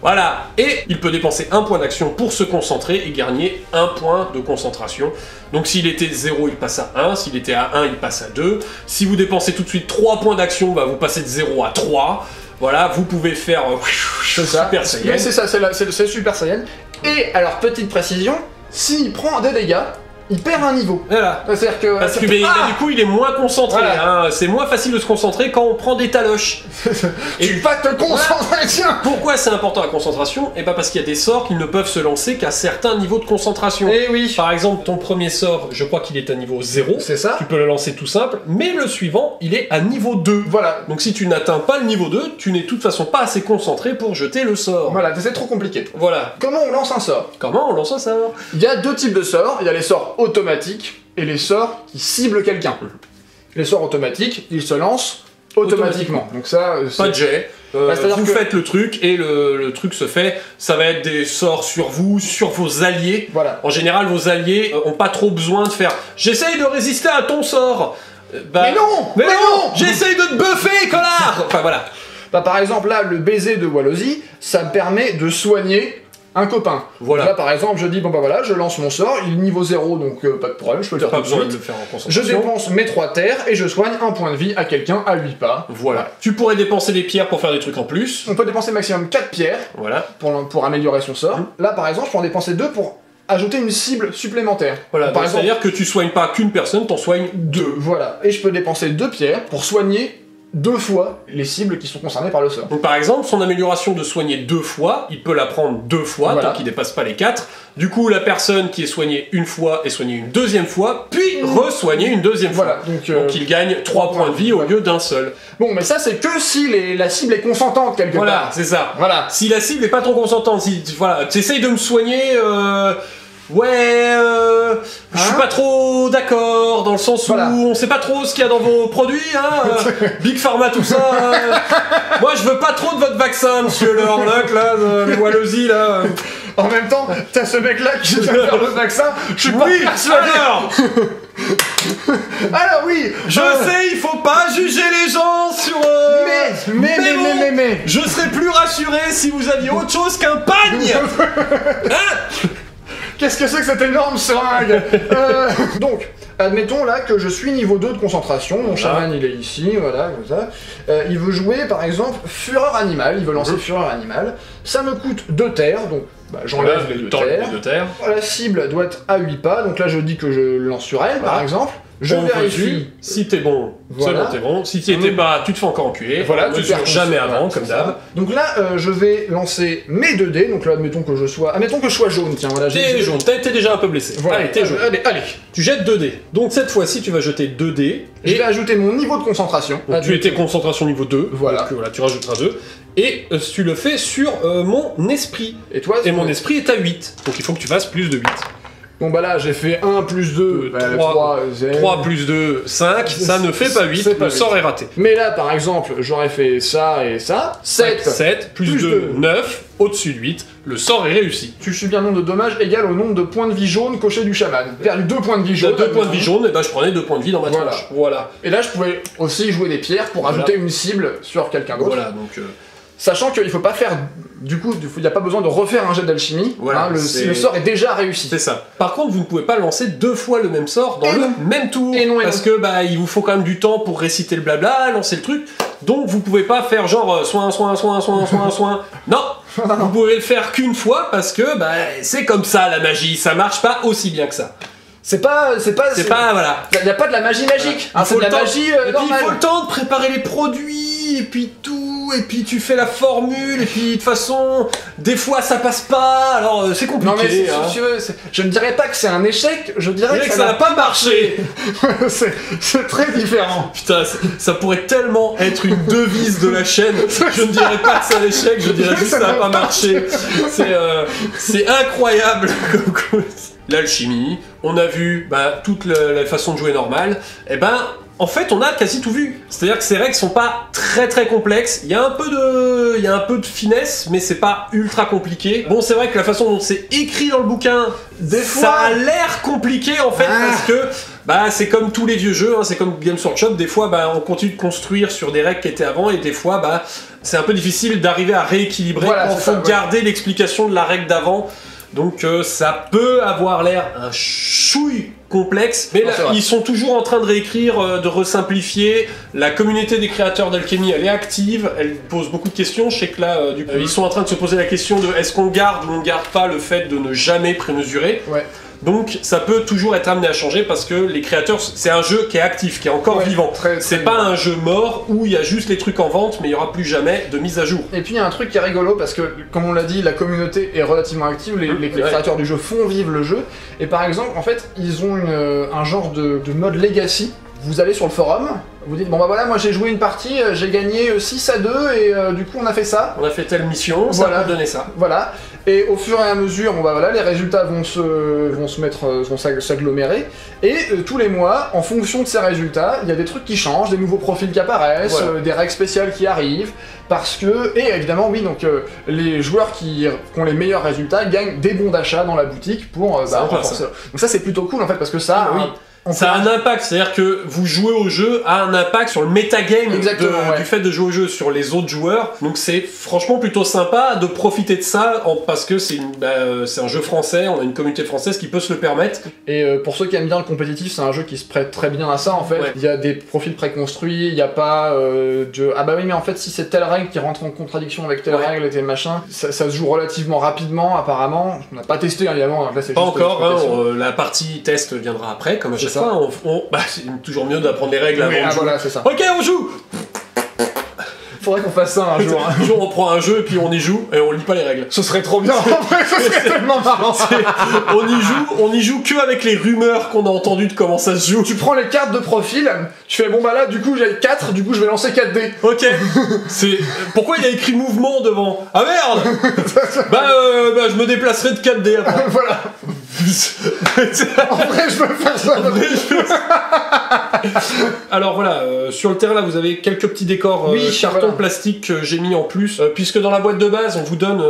Voilà, et il peut dépenser 1 point d'action pour se concentrer et gagner 1 point de concentration. Donc s'il était 0, il passe à 1, s'il était à 1, il passe à 2. Si vous dépensez tout de suite 3 points d'action, bah, vous passez de 0 à 3. Voilà, vous pouvez faire Super Saiyan. Mais c'est ça, c'est Super Saiyan. Et alors, petite précision, s'il prend des dégâts, il perd un niveau. Voilà. C'est-à-dire que... Parce que du coup, il est moins concentré. Voilà. Hein. C'est moins facile de se concentrer quand on prend des taloches. Et tu vas te concentrer, tiens. Pourquoi c'est important la concentration? Et pas parce qu'il y a des sorts qui ne peuvent se lancer qu'à certains niveaux de concentration. Et oui. Par exemple, ton premier sort, je crois qu'il est à niveau 0. C'est ça. Tu peux le lancer tout simple. Mais le suivant, il est à niveau 2. Voilà. Donc si tu n'atteins pas le niveau 2, tu n'es de toute façon pas assez concentré pour jeter le sort. Voilà, c'est trop compliqué. Voilà. Comment on lance un sort? Comment on lance un sort? Il y a 2 types de sorts. Il y a les sorts automatiques et les sorts qui ciblent quelqu'un. Les sorts automatiques, ils se lancent automatiquement. Donc ça, pas de jet. Vous faites le truc et le truc se fait. Ça va être des sorts sur vous, sur vos alliés. Voilà. En général, vos alliés ont pas trop besoin de faire « J'essaye de résister à ton sort !» Mais non J'essaye de te buffer, connard. Enfin voilà. Bah, par exemple, là, le baiser de Wallosie, ça me permet de soigner un copain. Voilà. Là, par exemple, je dis, bon bah voilà, je lance mon sort, il est niveau 0, donc pas de problème, je peux le faire pas tout de besoin suite. de le faire en concentration. Je dépense mes 3 terres et je soigne 1 point de vie à quelqu'un à 8 pas. Voilà. Tu pourrais dépenser des pierres pour faire des trucs en plus. On peut dépenser maximum 4 pierres voilà. pour améliorer son sort. Là, par exemple, je peux en dépenser 2 pour ajouter une cible supplémentaire. Voilà, par exemple, c'est-à-dire que tu soignes pas qu'une personne, t'en soignes 2. Voilà, et je peux dépenser 2 pierres pour soigner 2 fois les cibles qui sont concernées par le sort. Donc par exemple, son amélioration de soigner 2 fois, il peut la prendre 2 fois, voilà. tant qu'il dépasse pas les 4. Du coup, la personne qui est soignée une fois est soignée une deuxième fois, puis re-soignée une deuxième fois. Voilà, donc il gagne 3 points de vie au lieu d'un seul. Bon, mais ça, c'est que si la cible est consentante quelque part. Voilà, c'est ça. Voilà. Si la cible est pas trop consentante, si voilà, tu essayes de me soigner... je suis pas trop d'accord, dans le sens où on sait pas trop ce qu'il y a dans vos produits, Big Pharma, tout ça. Moi, je veux pas trop de votre vaccin, monsieur le Horlock, là, le Wallosie, là. En même temps, t'as ce mec-là qui vient faire le vaccin, je suis pas persuadé. Alors oui, je sais, il faut pas juger les gens sur... Mais... Je serais plus rassuré si vous aviez autre chose qu'un pagne. Qu'est-ce que c'est que cette énorme seringue Donc, admettons là que je suis niveau 2 de concentration, mon chaman il est ici, voilà, comme ça. Il veut jouer par exemple Fureur Animale, il veut lancer Fureur Animale. Ça me coûte 2 terres, donc j'enlève les 2 terres. La cible doit être à 8 pas, donc là je dis que je lance sur elle par exemple. Je vérifie. Si t'es bon, seulement t'es bon. Si t'y étais pas, tu te fais encore enculer. Voilà, tu perds jamais avant, comme d'hab. Donc là, je vais lancer mes 2 dés. Donc là, admettons que je sois jaune. Tiens, voilà. T'es jaune. T'es déjà un peu blessé. Voilà. Allez, t'es jaune. Allez. Tu jettes 2 dés. Donc cette fois-ci, tu vas jeter 2 dés. Et je vais ajouter mon niveau de concentration. Donc tu étais concentration niveau 2. Voilà. Donc voilà, tu rajouteras 2. Et tu le fais sur mon esprit. Et toi, mon esprit est à 8. Donc il faut que tu fasses plus de 8. Bon bah là j'ai fait 1 plus 2, 3 plus 2, 5, ça ne fait pas 8, le sort est raté. Mais là par exemple, j'aurais fait ça et ça, 7 plus 2, 9, au-dessus de 8, le sort est réussi. Tu subis un nombre de dommages égal au nombre de points de vie jaunes cochés du chaman. Perdu 2 points de vie jaunes. 2 points de vie jaunes, et bah je prenais 2 points de vie dans ma tronche. Voilà. Et là je pouvais aussi jouer des pierres pour ajouter une cible sur quelqu'un d'autre. Voilà, donc... Sachant qu'il faut pas faire... Du coup, il n'y a pas besoin de refaire un jet d'alchimie, voilà, le sort est déjà réussi. C'est ça. Par contre, vous ne pouvez pas lancer 2 fois le même sort dans le même tour. Parce que il vous faut quand même du temps pour réciter le blabla, lancer le truc. Donc vous pouvez pas faire genre soin. Non, vous pouvez le faire qu'une fois parce que c'est comme ça la magie, ça marche pas aussi bien que ça. C'est pas voilà. Y a pas de la magie magique. C'est de la magie normale. Il faut le temps de préparer les produits et puis tout, et puis tu fais la formule et puis de toute façon des fois ça passe pas, alors c'est compliqué. Non mais si tu veux, je ne dirais pas que c'est un échec, je dirais que ça n'a pas marché. C'est très différent. Putain, ça pourrait tellement être une devise de la chaîne. Je ne dirais pas que c'est un échec, je dirais juste que ça n'a pas marché. C'est incroyable comme coup. L'alchimie, on a vu toute la façon de jouer normale, en fait on a quasi tout vu. C'est-à-dire que ces règles sont pas très complexes, il y a un peu de finesse, mais c'est pas ultra compliqué. Bon, c'est vrai que la façon dont c'est écrit dans le bouquin, ça a l'air compliqué en fait, parce que c'est comme tous les vieux jeux, c'est comme Games Workshop, des fois on continue de construire sur des règles qui étaient avant, et des fois c'est un peu difficile d'arriver à rééquilibrer quand il faut garder l'explication de la règle d'avant. Donc ça peut avoir l'air un chouille complexe, mais là, ils sont toujours en train de réécrire, de resimplifier. La communauté des créateurs d'alchimie, elle est active, elle pose beaucoup de questions. Je sais que là, ils sont en train de se poser la question de est-ce qu'on garde ou on ne garde pas le fait de ne jamais prémesurer. Donc ça peut toujours être amené à changer parce que les créateurs, c'est un jeu qui est actif, qui est encore vivant. C'est pas un jeu mort où il y a juste les trucs en vente mais il n'y aura plus jamais de mise à jour. Et puis il y a un truc qui est rigolo parce que, comme on l'a dit, la communauté est relativement active, les créateurs du jeu font vivre le jeu. Et par exemple, en fait, ils ont un genre de mode legacy. Vous allez sur le forum, vous dites bon voilà, moi j'ai joué une partie, j'ai gagné 6 à 2 et du coup on a fait ça. On a fait telle mission, ça peut donner ça. Voilà. Et au fur et à mesure, les résultats vont s'agglomérer. Et tous les mois, en fonction de ces résultats, il y a des trucs qui changent, des nouveaux profils qui apparaissent, des règles spéciales qui arrivent. Parce que, et évidemment, les joueurs qui ont les meilleurs résultats gagnent des bons d'achat dans la boutique pour renforcer. Donc ça c'est plutôt cool en fait, parce que ça... Ça a un impact, c'est-à-dire que vous jouez au jeu a un impact sur le metagame du fait de jouer au jeu sur les autres joueurs. Donc c'est franchement plutôt sympa de profiter de ça parce que c'est un jeu français, on a une communauté française qui peut se le permettre. Et pour ceux qui aiment bien le compétitif, c'est un jeu qui se prête très bien à ça en fait. Il y a des profils préconstruits, il n'y a pas ah bah oui mais en fait si c'est telle règle qui rentre en contradiction avec telle règle et tel machin, ça se joue relativement rapidement apparemment. On n'a pas testé évidemment, là c'est pas encore, la partie test viendra après comme à chaque fois. C'est toujours mieux d'apprendre les règles avant de jouer. Voilà, c'est ça. Ok, on joue. Faudrait qu'on fasse ça un jour. Un jour on prend un jeu et puis on y joue et on lit pas les règles. Ce serait trop bien, en vrai, ce serait tellement marrant. On y joue que avec les rumeurs qu'on a entendues de comment ça se joue. Tu prends les cartes de profil, tu fais bon bah là du coup j'ai 4, du coup je vais lancer 4 dés. Ok. Pourquoi il y a écrit mouvement devant? Ah merde. Je me déplacerai de 4 dés après. Voilà. En vrai je peux faire ça. Alors voilà, sur le terrain là vous avez quelques petits décors carton plastique que j'ai mis en plus, puisque dans la boîte de base on vous donne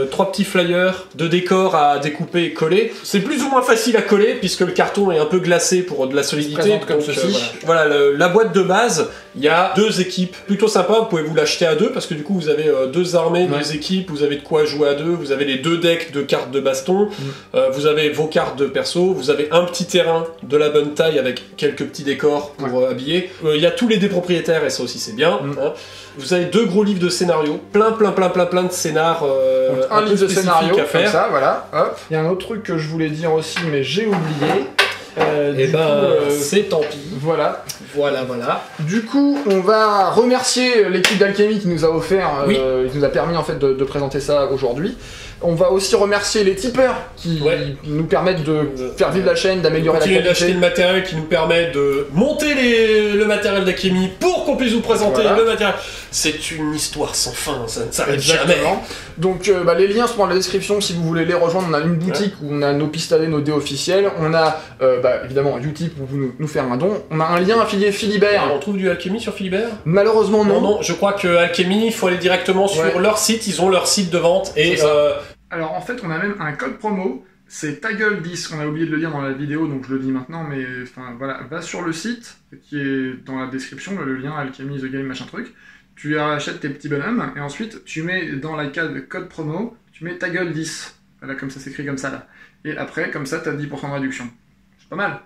3 petits flyers de décors à découper et coller. C'est plus ou moins facile à coller puisque le carton est un peu glacé pour de la solidité comme ceci. Voilà, la boîte de base, il y a 2 équipes plutôt sympa, vous pouvez vous l'acheter à 2 parce que du coup vous avez 2 armées, 2 équipes, vous avez de quoi jouer à 2, vous avez les 2 decks de cartes de baston, vous avez vos cartes de perso, vous avez un petit terrain de la bonne taille avec quelques petits décors pour habiller. Il y a tous les dés propriétaires et ça aussi c'est bien. Vous avez 2 gros livres de scénario, plein de scénars. Un livre de scénario à faire. Comme ça, voilà. Hop. Il y a un autre truc que je voulais dire aussi mais j'ai oublié. C'est tant pis. Voilà. Du coup, on va remercier l'équipe d'Alchemy qui nous a offert, qui nous a permis en fait de présenter ça aujourd'hui. On va aussi remercier les tipeurs qui nous permettent de faire vivre la chaîne, d'améliorer la qualité. D'acheter le matériel qui nous permet de monter le matériel d'Alchemy pour qu'on puisse vous présenter le matériel. C'est une histoire sans fin, ça ne s'arrête jamais. Donc les liens sont dans la description si vous voulez les rejoindre. On a une boutique où on a nos pistolets, nos dés officiels. On a évidemment Utip pour nous faire un don. On a un lien affilié Philibert. On trouve du Alchemy sur Philibert? Malheureusement non. Non, je crois que Alchemy, il faut aller directement sur leur site. Ils ont leur site de vente et alors en fait on a même un code promo, c'est tagueule10, on a oublié de le dire dans la vidéo donc je le dis maintenant mais enfin voilà, va sur le site qui est dans la description, le lien Alchemy The Game machin truc, tu achètes tes petits bonhommes et ensuite tu mets dans la code promo, tu mets tagueule10, voilà comme ça s'écrit comme ça là, et après comme ça t'as 10% de réduction, c'est pas mal.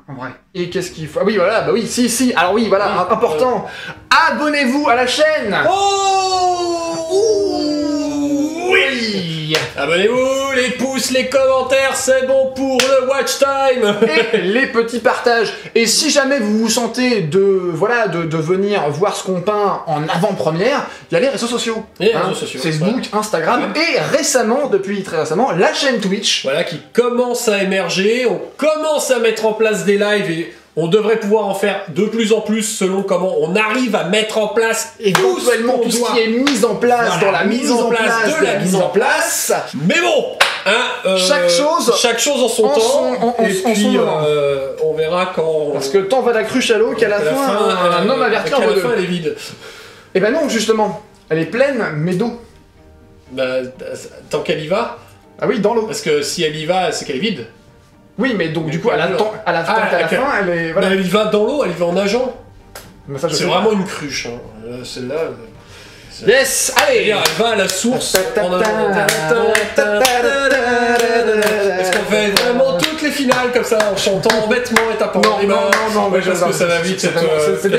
En vrai. Et qu'est-ce qu'il faut? Ah oui, voilà, si, alors oui, voilà, important. Abonnez-vous à la chaîne. Oui. Abonnez-vous, les pouces, les commentaires, c'est bon pour le watch time. Et les petits partages. Et si jamais vous vous sentez de venir voir ce qu'on peint en avant-première, il y a les réseaux sociaux. Facebook, Instagram et récemment, depuis très récemment, la chaîne Twitch. Voilà, qui commence à émerger, on commence à mettre en place des lives et on devrait pouvoir en faire de plus en plus selon comment on arrive à mettre en place éventuellement tout ce qui est mis en place dans la mise en place de la mise en place. Mais bon, chaque chose en son temps. Et puis on verra quand. Parce que tant va la cruche à l'eau qu'à la fin un homme averti en à la fin elle est vide. Et ben non justement, elle est pleine mais d'eau. Tant qu'elle y va. Ah oui, dans l'eau. Parce que si elle y va, c'est qu'elle est vide. Oui, mais donc du coup, à la fin, elle est... Voilà. Elle y va dans l'eau, elle y va en nageant. C'est vraiment une cruche. Celle-là... Yes, allez. Elle va à la source. Est-ce qu'on fait vraiment toutes les finales comme ça, en chantant bêtement et tapant? Non, mais parce que ça va vite.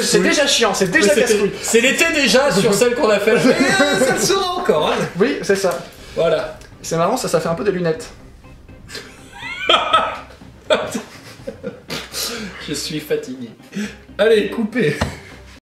C'est déjà chiant, c'est déjà casse-couille. C'est l'été déjà sur celle qu'on a faite. Ça le sera encore. Oui, c'est ça. Voilà. C'est marrant, ça fait un peu des lunettes. Je suis fatigué. Allez, coupez.